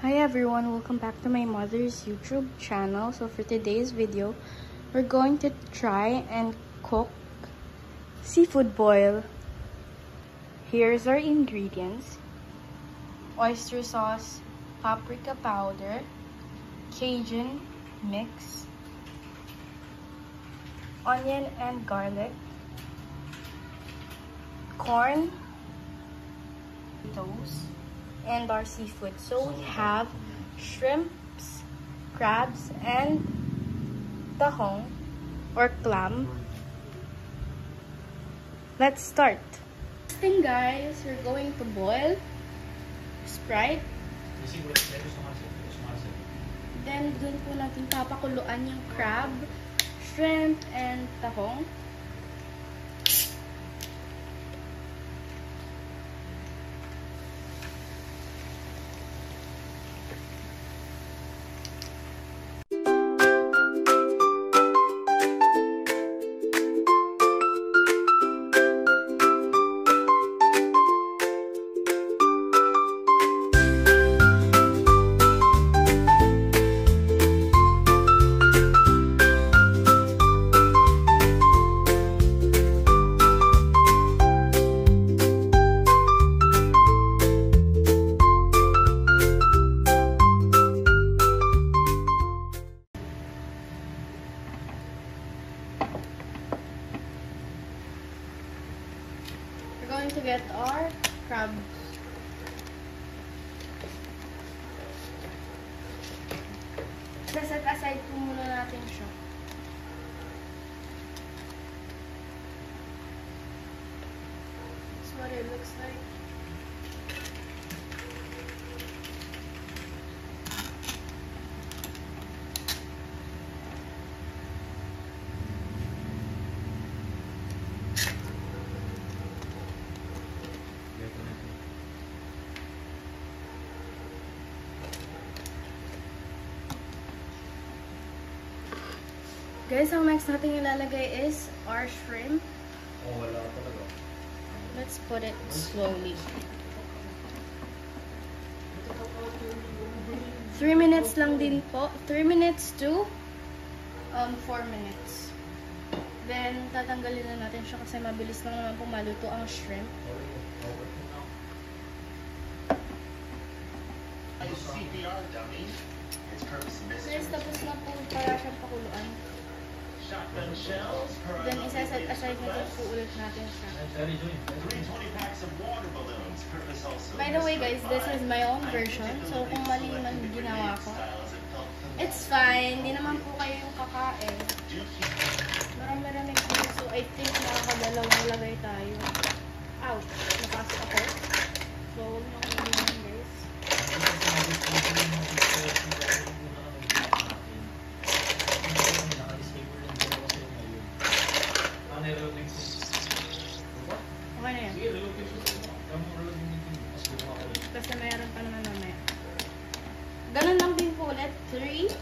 Hi everyone, welcome back to my mother's YouTube channel. So for today's video, we're going to try and cook seafood boil. Here's our ingredients: oyster sauce, paprika powder, Cajun mix, onion and garlic, corn, potatoes, and our seafood. So we have shrimps, crabs, and tahong or clam. Let's start. First thing guys, we're going to boil Sprite. Then dun po natin papakuluan yung crab, shrimp, and tahong. We're going to get our crab. Set aside po muna natin siya. That's what it looks like. Guys, ang next natin ilalagay is our shrimp. Oh, wala talaga. Let's put it slowly. 3 minutes lang din po. 3 minutes to 4 minutes. Then, tatanggalin na natin siya kasi mabilis lang naman po maluto ang shrimp. Guys, tapos na po para siyang pakuluan. Then, isa-set aside natin po ulit natin siya. By the way guys, this is my own version. So, kung mali man ginawa ko, it's fine. Hindi naman po kayo yung kakain. Marami-rami po. So, I think nakakadalawang lagay tayo. Ouch! Napasok ako. So, huwag nyo kong nagiging guys. Okay na yan. Kasi mayroon pa naman mamaya. Ganun lang din po ulit. 3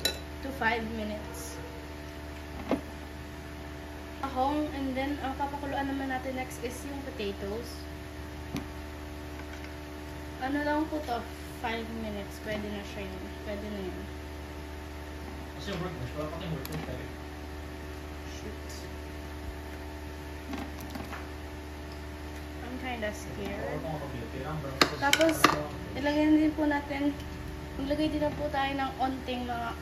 to 5 minutes. Tahong, and then ang papakuluan naman natin next is yung potatoes. Ano lang po to? 5 minutes. Pwede na siya yun. Pwede na yun. Kasi work mo. Wala pati work mo tayo. Shoot. I'm kinda scared. Tapos, ilagay din po natin, maglagay din na po tayo ng onting mga,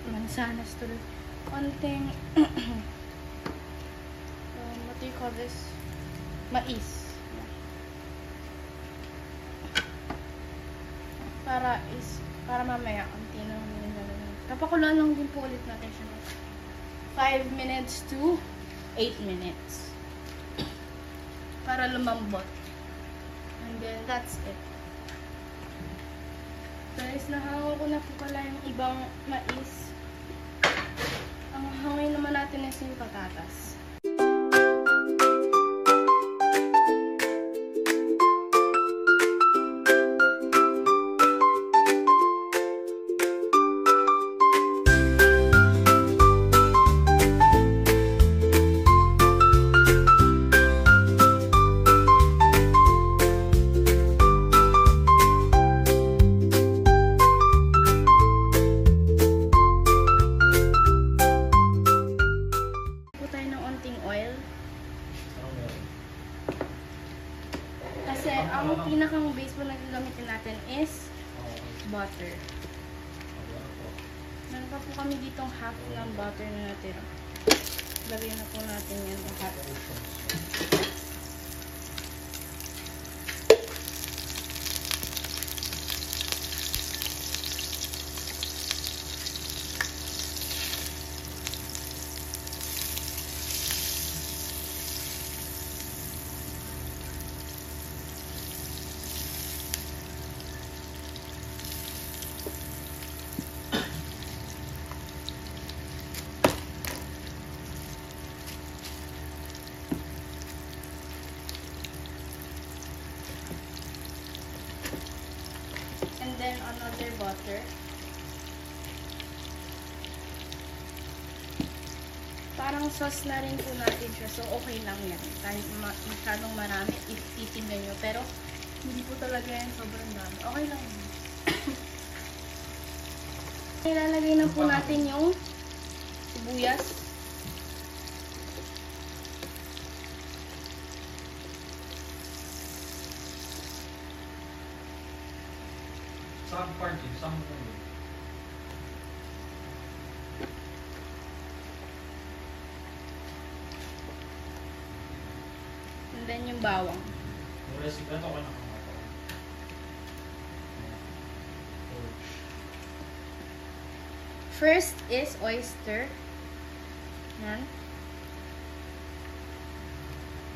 mansanas tuloy. Onting, what do you call this? Mais. Para mamaya, onti na kapakuluan lang din po ulit natin siya. 5 minutes to 8 minutes. Para lumambot. And then, that's it. Guys, nahango ko na po pala yung ibang mais. Ang hangin naman natin is yung patatas. natin is butter. Meron pa po kami ditong half ng butter na natira. Lagyan na po natin yan lahat. And then another butter. Parang sauce na rin po natin siya. So, okay lang yan. Kahit masyadong marami, if titingnan nyo. Pero, hindi po talaga yan sobrang dami. Okay lang yan. Ilalagay na po natin yung sibuyas. Saan party? Saan mo yun? And then yung bawang. Yung recipe, ito ko na kamata. First is oyster. Yan.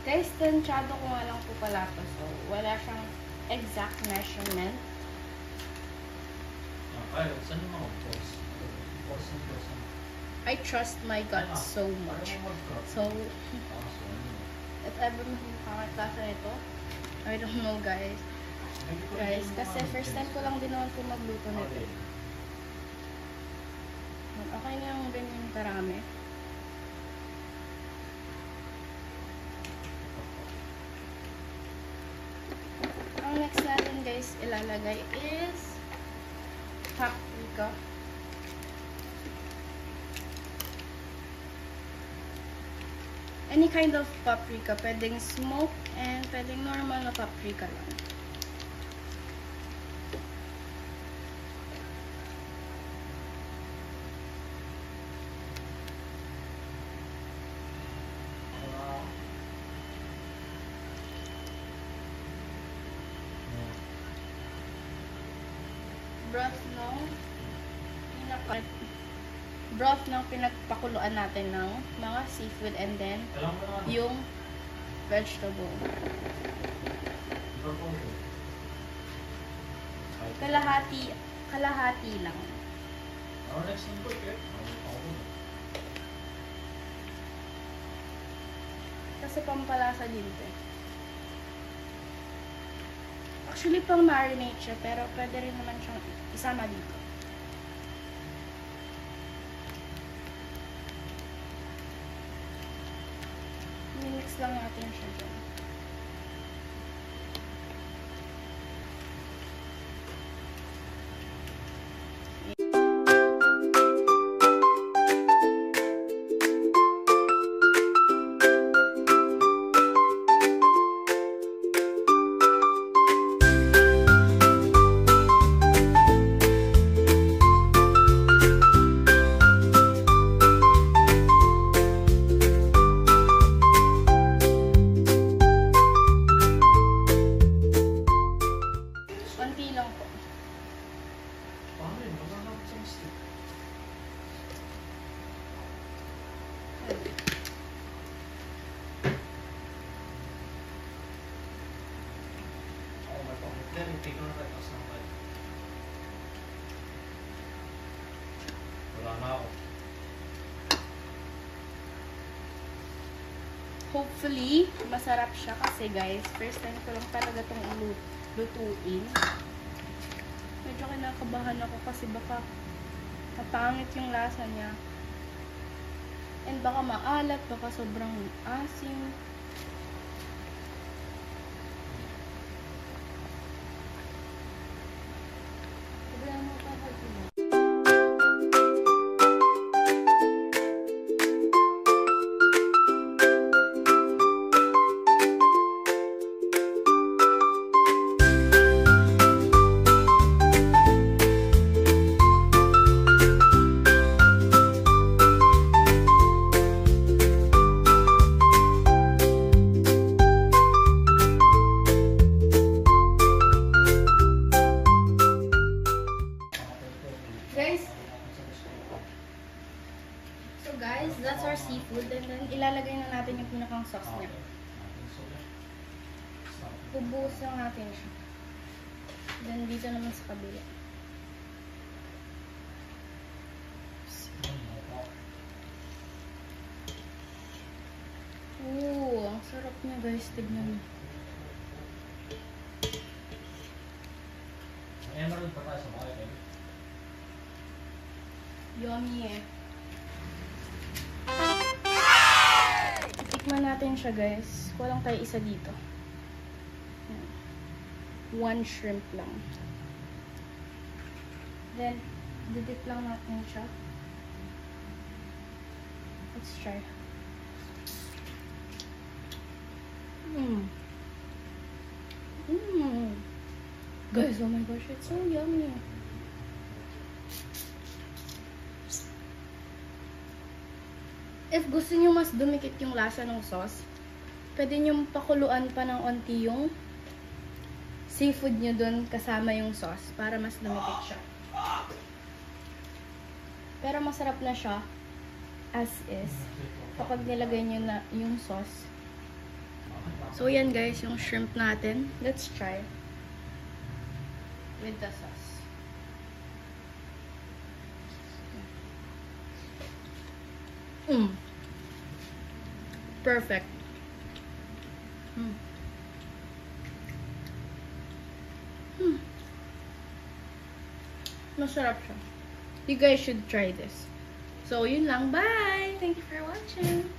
Guys, tansyado ko nga lang po pala to. So, wala siyang exact measurement. Ay, saan yung mga pause? I trust my gut so much. So, if ever makakakasa nito, I don't know guys. Guys, kasi first time ko lang din naman po magluto nito. Okay na yung ganyan karami. Ang next natin guys ilalagay is paprika. Any kind of paprika. Pwedeng smoke and pwedeng normal na paprika lang. Broth ng pinagpakuluan natin ng mga seafood and then yung vegetable. Kalahati lang. Kasi pampalasa din ito. Actually, pang marinate siya, pero pwede rin naman siyang isama dito. Mix lang natin siya dyan. Wala na ako. Hopefully, masarap siya kasi guys, first time ko lang talaga itong lutuin. Medyo kinakabahan ako kasi baka mapangit yung lasa niya. And baka maalat, baka sobrang asim. ilalagay na natin yung pinakang sauce niya. Bubuhos lang natin siya. Then, dito naman sa kabila. Ooh, ang sarap niya guys. Tignan mo. Emerald pa tayo sa mga ito. Yummy eh. Tikman natin siya guys. Kuha lang tayo isa dito. Yan. 1 shrimp lang. Then, didip lang natin siya. Let's try. Guys, oh my gosh, it's so yummy. If gusto niyo mas dumikit yung lasa ng sauce, pwede niyo pakuluan pa ng onti yung seafood niyo dun kasama yung sauce para mas dumikit siya. Pero masarap na siya as is kapag nilagay niyo na yung sauce. So yan guys, yung shrimp natin. Let's try with the sauce. Perfect. Masarap siya. You guys should try this. So, yun lang. Bye! Thank you for watching.